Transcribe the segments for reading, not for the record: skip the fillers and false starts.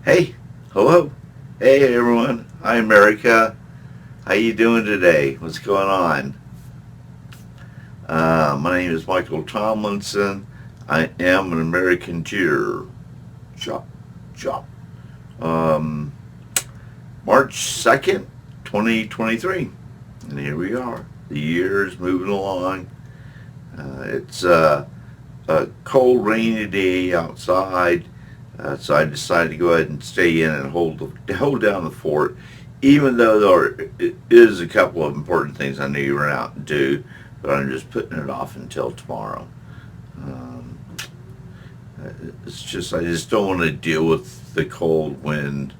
Hey, hello. Hey everyone. Hi America. How you doing today? What's going on? My name is Michael Tomlinson. I am an American Jew. Chop, chop. Um, March 2nd, 2023. And here we are. The year is moving along. It's a cold, rainy day outside. So I decided to go ahead and stay in and hold down the fort, even though there is a couple of important things I need to run out and do, but I'm just putting it off until tomorrow. Um, it's just I just don't want to deal with the cold wind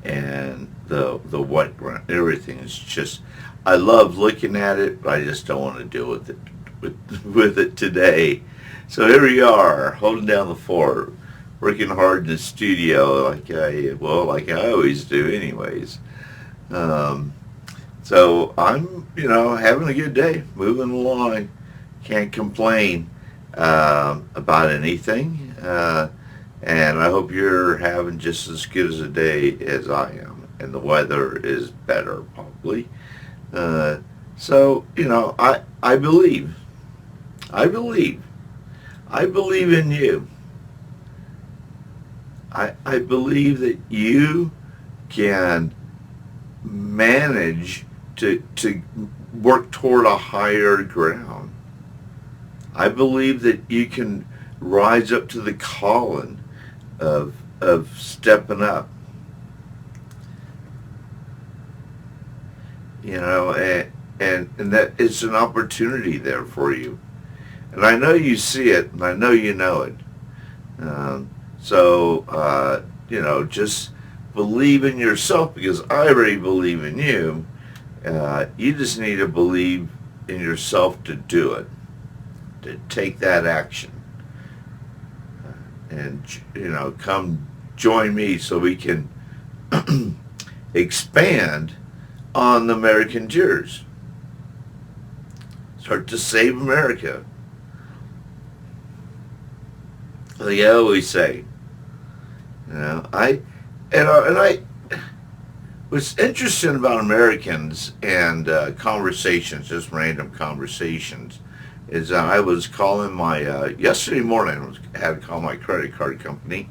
and the wet ground. Everything is just I love looking at it, but I just don't want to deal with it with it today. So here we are, holding down the fort, working hard in the studio, like I always do, anyways. Um, so I'm, having a good day, moving along. Can't complain about anything. And I hope you're having just as good as a day as I am. And the weather is better, probably. Uh, I believe. I believe. I believe in you. I believe that you can manage to work toward a higher ground. I believe that you can rise up to the calling of stepping up. And that it's an opportunity there for you. And I know you see it, and I know you know it. Just believe in yourself because I already believe in you. You just need to believe in yourself to do it, to take that action. And come join me so we can expand on the American Jurors. Start to save America. Like I always say, I what's interesting about Americans and conversations, just random conversations, is that I was calling my yesterday morning. I had to call my credit card company,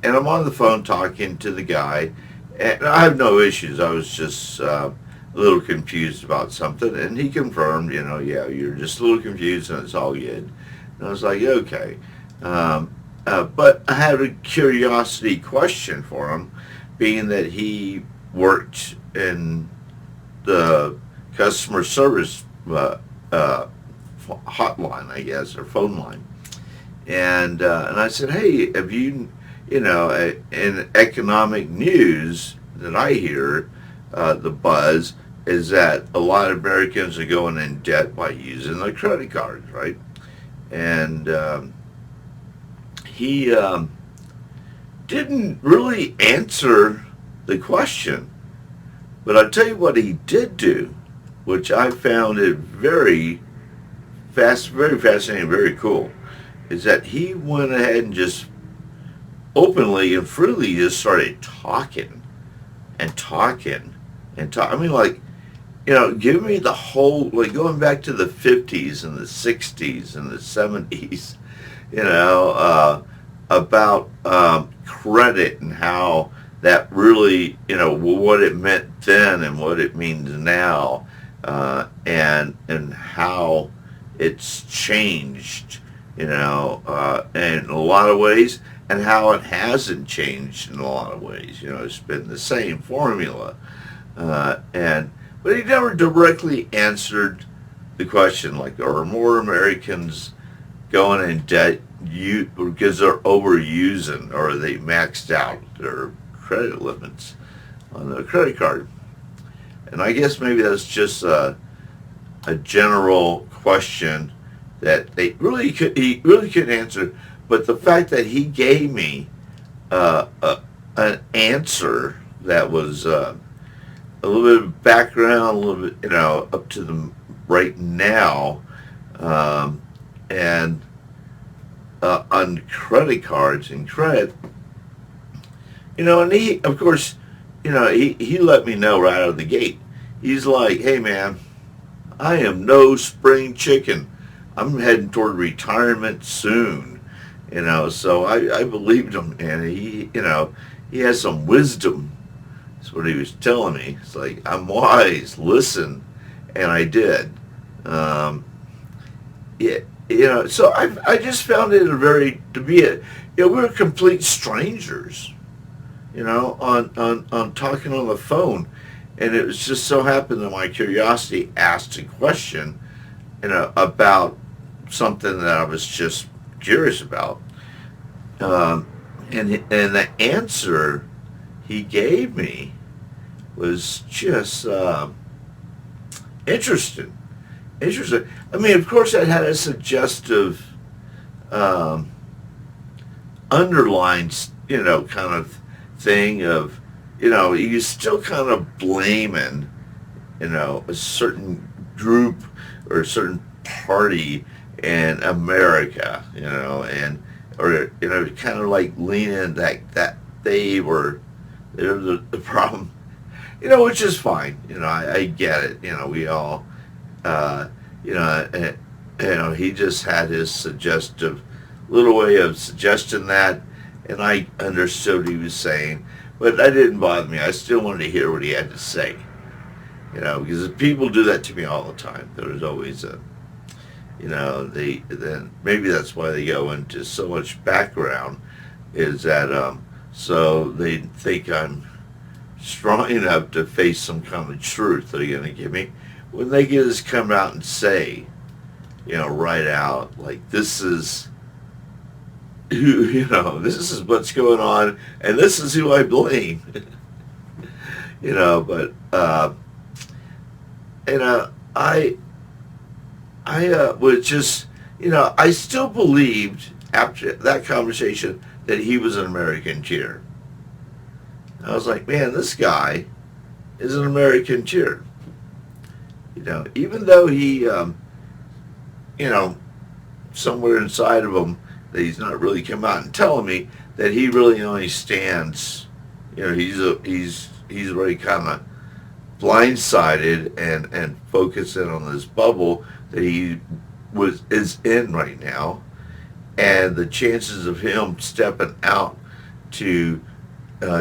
and I'm on the phone talking to the guy, and I have no issues. I was just a little confused about something, and he confirmed, yeah, you're just a little confused, and it's all good. And I was like, okay. But I had a curiosity question for him, being that he worked in the customer service hotline, I guess, or phone line. And I said, hey, have you, in economic news that I hear, the buzz is that a lot of Americans are going in debt by using their credit cards, right? And he didn't really answer the question. But I'll tell you what he did do, which I found it very fascinating, very cool, is that he went ahead and just openly and freely just started talking and talking and talk. I mean, like, give me the whole, like going back to the 50s and the 60s and the 70s, about credit and how that really, what it meant then and what it means now, and how it's changed, in a lot of ways, and how it hasn't changed in a lot of ways. It's been the same formula, but he never directly answered the question, like, are more Americans going in debt because they're overusing, or are they maxed out their credit limits on their credit card? And I guess maybe that's just a general question that he really couldn't answer. But the fact that he gave me an answer that was a little bit of background, a little bit, up to the right now, and on credit cards and credit, And he, of course, he let me know right out of the gate. He's like, hey man, I am no spring chicken. I'm heading toward retirement soon. So I believed him, and he has some wisdom. That's what he was telling me. It's like, I'm wise, listen. And I did. Um, yeah, so I just found it to be we were complete strangers, on talking on the phone. And it was just so happened that my curiosity asked a question, about something that I was just curious about. Um, and the answer he gave me was just interesting. Interesting. I mean, of course, it had a suggestive um, underlined, kind of thing of, you still kind of blaming, a certain group or a certain party in America, or kind of like leaning that they're the problem, which is fine. I get it. We all, uh, he just had his suggestive little way of suggesting that, and I understood what he was saying, but that didn't bother me. I still wanted to hear what he had to say, because people do that to me all the time. There's always then maybe that's why they go into so much background, is that so they think I'm strong enough to face some kind of truth they're going to give me, when they can just come out and say, right out, like, this is this is what's going on, and this is who I blame. But I was just, I still believed after that conversation that he was an American cheer. I was like, man, this guy is an American cheer. Even though he, somewhere inside of him, that he's not really come out and telling me that he really only stands, he's already kind of blindsided and focusing on this bubble that he is in right now, and the chances of him stepping out to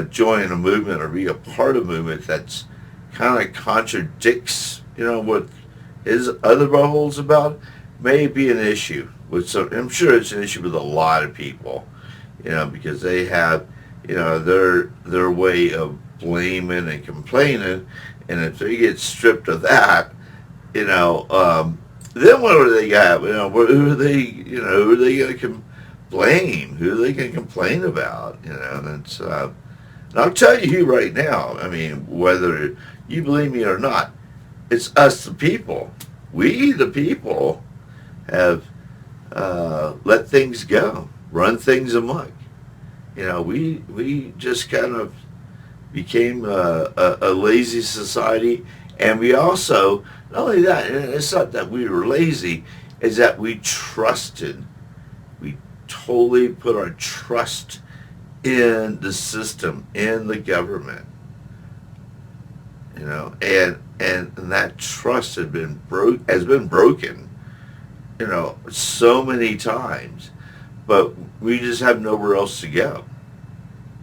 join a movement or be a part of a movement that's kind of contradicts, what his other bubble's about, may be an issue with some. I'm sure it's an issue with a lot of people, because they have, their way of blaming and complaining, and if they get stripped of that, then what do they got? Who are they? Who are they going to blame? Who are they going to complain about? And it's. And I'll tell you right now. I mean, whether you believe me or not, it's us, the people. We, the people, have let things go, run things amok. We just kind of became a lazy society, and we also, not only that, and it's not that we were lazy, is that we totally put our trust in the system, in the government, and that trust has been broken, so many times, but we just have nowhere else to go.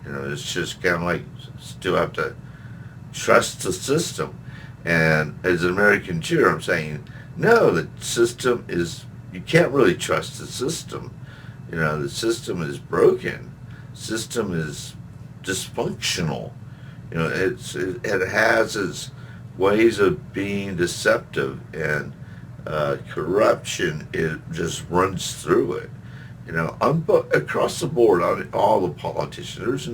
It's just kind of like, still have to trust the system. And as an American cheer, I'm saying, no, the system is, you can't really trust the system. The system is broken. System is dysfunctional. It has its ways of being deceptive, and corruption, it just runs through it. Across the board, on all the politicians,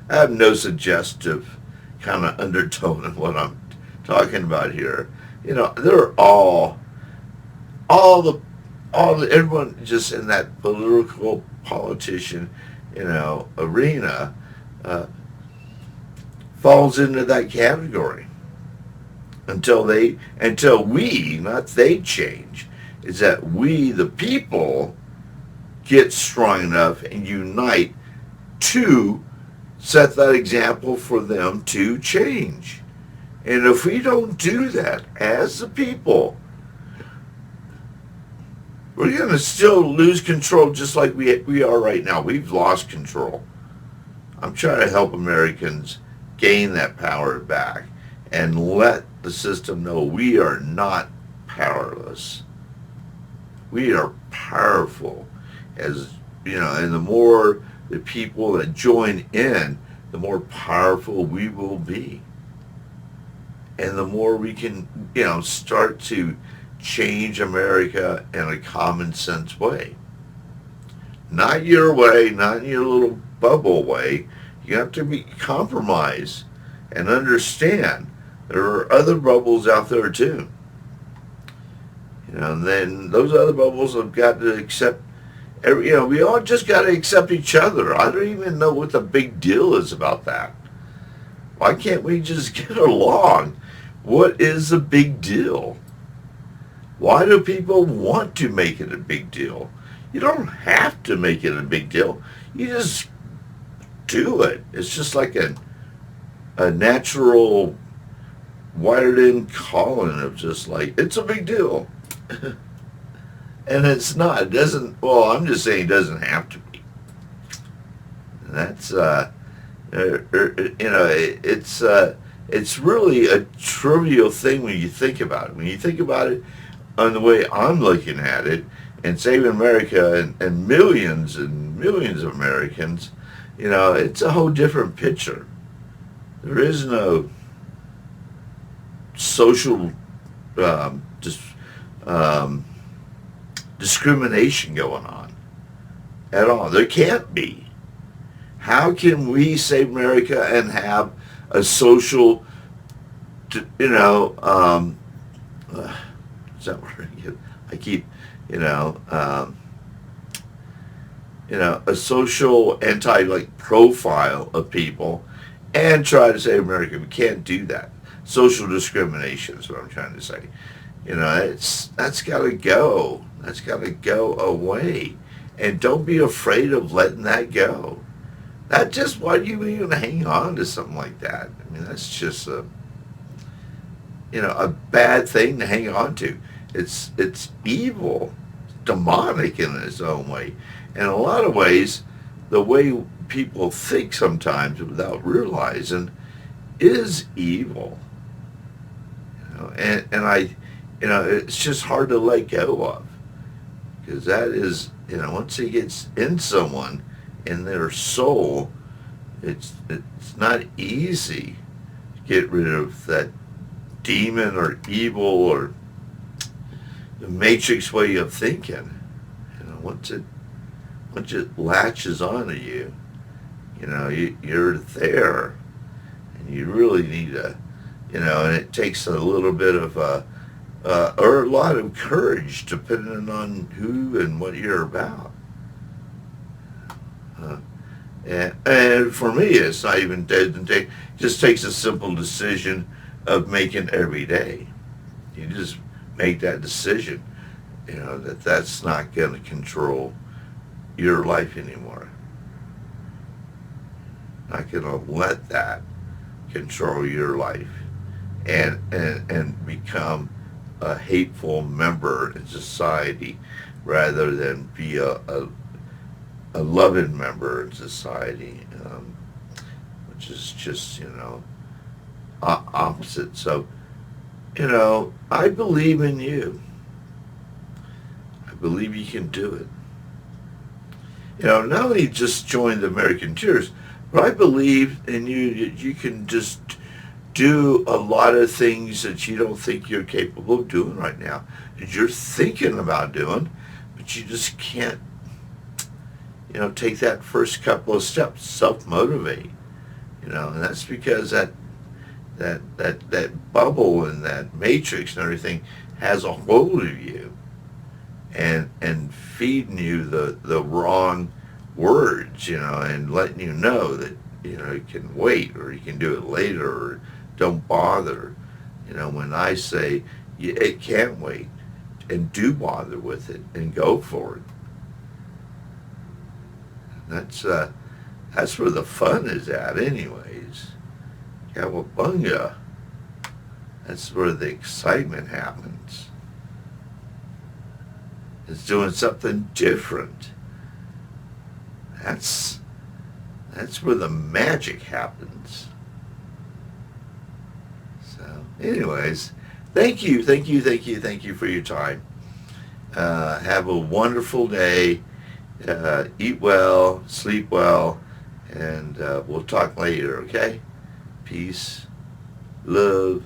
I have no suggestive kind of undertone in what I'm talking about here. They're everyone just in that political politician, arena, falls into that category until we, not they, change. Is that we, the people, get strong enough and unite to set that example for them to change. And if we don't do that as the people, we're going to still lose control just like we are right now. We've lost control. I'm trying to help Americans gain that power back and let the system know we are not powerless. We are powerful, as you know, and the more the people that join in, the more powerful we will be. And the more we can, start to change America in a common sense way. Not your way, not in your little bubble way. You have to be compromised and understand there are other bubbles out there too. And then those other bubbles have got to accept we all just got to accept each other. I don't even know what the big deal is about that. Why can't we just get along? What is the big deal? Why do people want to make it a big deal? You don't have to make it a big deal. You just do it. It's just like a natural wired in calling of just like, it's a big deal. And it's not. It doesn't, well, I'm just saying it doesn't have to be. That's, it's really a trivial thing when you think about it. When you think about it on the way I'm looking at it, and saving America and millions of Americans, it's a whole different picture. There is no social discrimination going on at all. There can't be. How can we save America and have a social, is that where I keep, a social profile of people and try to save America? We can't do that. Social discrimination is what I'm trying to say. That's got to go. That's got to go away. And don't be afraid of letting that go. That's just why you even hang on to something like that. I mean, that's just a bad thing to hang on to. It's evil, demonic in its own way. In a lot of ways, the way people think sometimes without realizing is evil. And it's just hard to let go of, because that is, once it gets in someone, in their soul, it's not easy to get rid of that demon or evil or the matrix way of thinking. Once it latches onto you, you're there, and you really need to, and it takes a little bit of or a lot of courage, depending on who and what you're about. And for me, it's not even it just takes a simple decision of making every day. You just make that decision, that's not going to control your life anymore. Not going to let that control your life and become a hateful member in society rather than be a loving member in society, which is just, opposite. So, I believe in you. I believe you can do it. Not only just join the American Cheers, but I believe in you that you can just do a lot of things that you don't think you're capable of doing right now, that you're thinking about doing, but you just can't, take that first couple of steps, self-motivate, and that's because that bubble and that matrix and everything has a hold of you and feeding you the wrong words, and letting you know that, you can wait, or you can do it later, or don't bother. When I say it can't wait, and do bother with it and go for it. That's That's where the fun is at anyways. Cowabunga. That's where the excitement happens. It's doing something different. That's where the magic happens. So, anyways, thank you for your time. Have a wonderful day. Eat well, sleep well, and we'll talk later, okay? Peace, love,